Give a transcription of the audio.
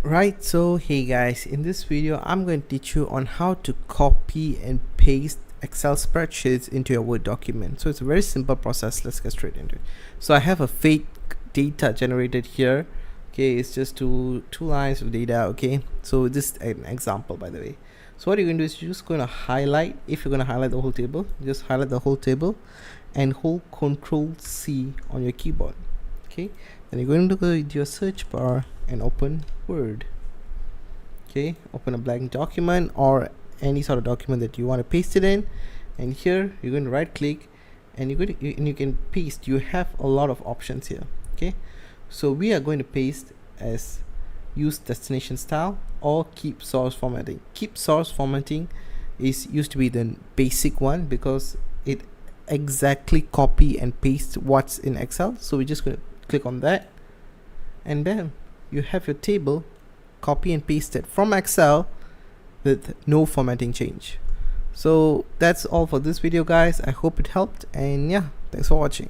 Right, so hey guys, in this video I'm going to teach you on how to copy and paste Excel spreadsheets into your Word document. So it's a very simple process. Let's get straight into it. So I have a fake data generated here. Okay, it's just two lines of data. Okay, so this is an example, by the way. So what you're going to do is you're just going to highlight. If you're going to highlight the whole table, just highlight the whole table and hold Control C on your keyboard. Okay, then you're going to go to your search bar and open Word. Okay, open a blank document or any sort of document that you want to paste it in, and here you're going to right click and you can paste. You have a lot of options here. Okay, so we are going to paste as use destination style or keep source formatting. Keep source formatting is used to be the basic one because it exactly copy and paste what's in Excel. So we're just going to click on that, and bam, you have your table copy and pasted from Excel with no formatting change. So that's all for this video, guys. I hope it helped, and yeah, thanks for watching.